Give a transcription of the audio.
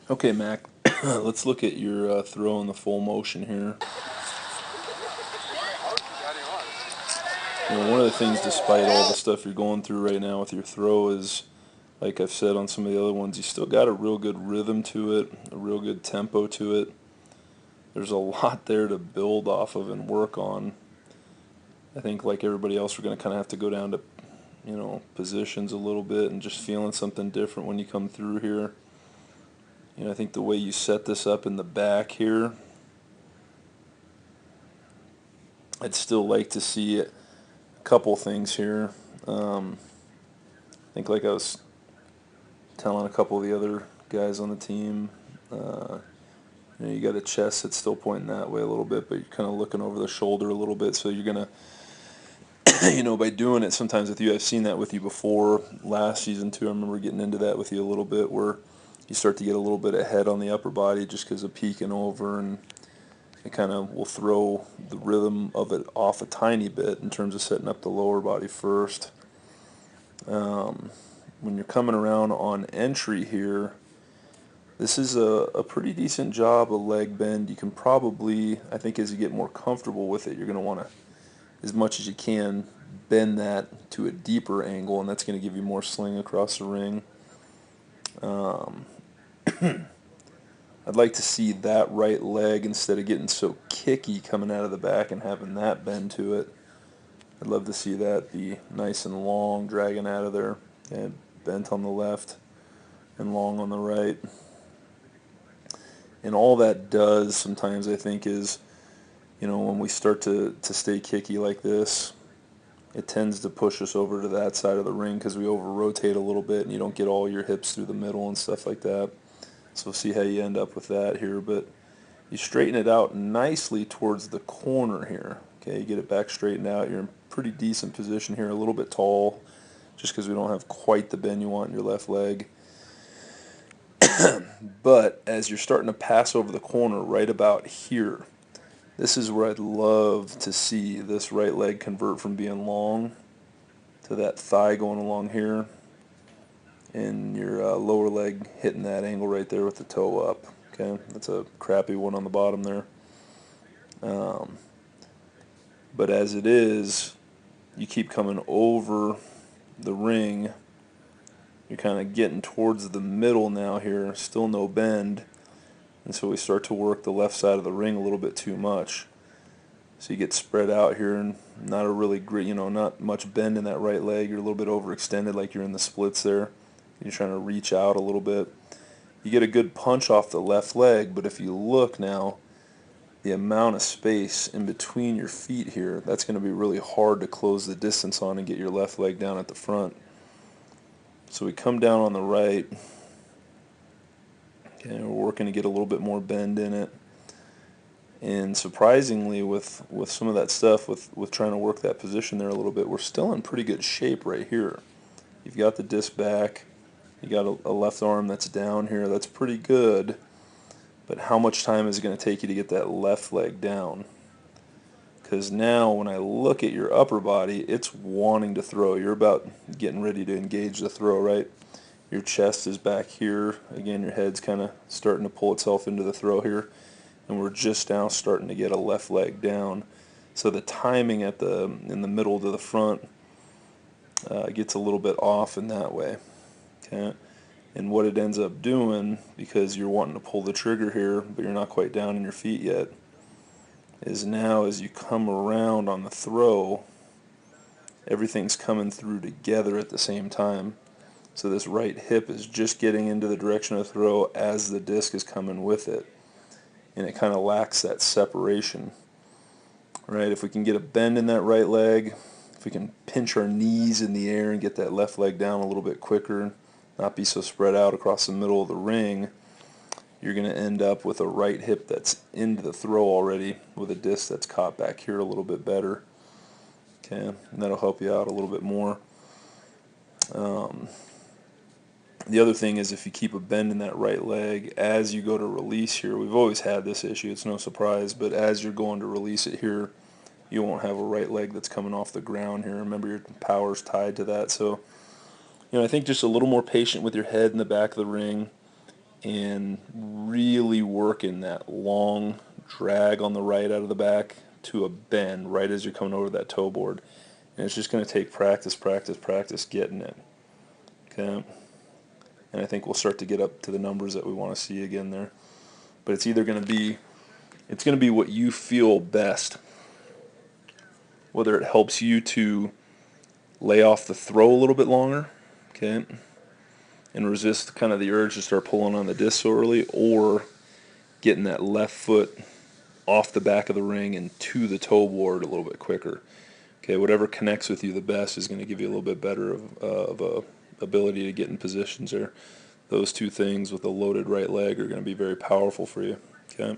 Okay, Mac, let's look at your throw in the full motion here. One of the things, despite all the stuff you're going through right now with your throw, is, like I've said on some of the other ones, you still got a real good rhythm to it, a real good tempo to it. There's a lot there to build off of and work on. I think, like everybody else, we're going to kind of have to go down to, positions a little bit and just feeling something different when you come through here. I think the way you set this up in the back here, I'd still like to see a couple things here. I think, like I was telling a couple of the other guys on the team, you got a chest that's still pointing that way a little bit, but you're kind of looking over the shoulder a little bit, so you're going to, by doing it sometimes with you, I've seen that with you before last season too. I remember getting into that with you a little bit, where you start to get a little bit ahead on the upper body just because of peeking over, and it kind of will throw the rhythm of it off a tiny bit in terms of setting up the lower body first. When you're coming around on entry here, this is a pretty decent job of leg bend. You can probably, I think as you get more comfortable with it, you're going to want to, as much as you can, bend that to a deeper angle, and that's going to give you more sling across the ring. I'd like to see that right leg, instead of getting so kicky coming out of the back and having that bend to it, I'd love to see that be nice and long, dragging out of there, and bent on the left and long on the right. And all that does sometimes, I think, is, when we start to stay kicky like this, it tends to push us over to that side of the ring because we over-rotate a little bit and you don't get all your hips through the middle and stuff like that. So we'll see how you end up with that here. But you straighten it out nicely towards the corner here. Okay, you get it back straightened out. You're in pretty decent position here, a little bit tall, just because we don't have quite the bend you want in your left leg. But as you're starting to pass over the corner right about here, this is where I'd love to see this right leg convert from being long to that thigh going along here, and your lower leg hitting that angle right there with the toe up. Okay, that's a crappy one on the bottom there. But as it is, you keep coming over the ring. You're kind of getting towards the middle now here, still no bend. And so we start to work the left side of the ring a little bit too much. So you get spread out here and not a really great, not much bend in that right leg. You're a little bit overextended, like you're in the splits there. You're trying to reach out a little bit. You get a good punch off the left leg, but if you look now, the amount of space in between your feet here, that's going to be really hard to close the distance on and get your left leg down at the front. So we come down on the right, and we're working to get a little bit more bend in it. And surprisingly, with some of that stuff, with trying to work that position there a little bit, we're still in pretty good shape right here. You've got the disc back, you got a left arm that's down here, that's pretty good. But how much time is it going to take you to get that left leg down? Because now when I look at your upper body, it's wanting to throw. You're about getting ready to engage the throw, right? Your chest is back here. Again, your head's kind of starting to pull itself into the throw here. And we're just now starting to get a left leg down. So the timing in the middle to the front gets a little bit off in that way. Okay? And what it ends up doing, because you're wanting to pull the trigger here, but you're not quite down in your feet yet, is now as you come around on the throw, everything's coming through together at the same time. So this right hip is just getting into the direction of the throw as the disc is coming with it. And it kind of lacks that separation. Right? If we can get a bend in that right leg, if we can pinch our knees in the air and get that left leg down a little bit quicker, not be so spread out across the middle of the ring, you're going to end up with a right hip that's into the throw already, with a disc that's caught back here a little bit better. Okay, and that'll help you out a little bit more. The other thing is, if you keep a bend in that right leg as you go to release here, we've always had this issue, it's no surprise, but as you're going to release it here, you won't have a right leg that's coming off the ground here. Remember, your power's tied to that. So, I think just a little more patient with your head in the back of the ring, and really working that long drag on the right out of the back to a bend right as you're coming over that toe board. And it's just going to take practice, practice, practice getting it. Okay. And I think we'll start to get up to the numbers that we want to see again there. But it's either going to be, it's going to be what you feel best. Whether it helps you to lay off the throw a little bit longer, okay, and resist kind of the urge to start pulling on the disc so early, or getting that left foot off the back of the ring and to the toe board a little bit quicker. Okay, whatever connects with you the best is going to give you a little bit better of a ability to get in positions there. Those two things with a loaded right leg are going to be very powerful for you. Okay.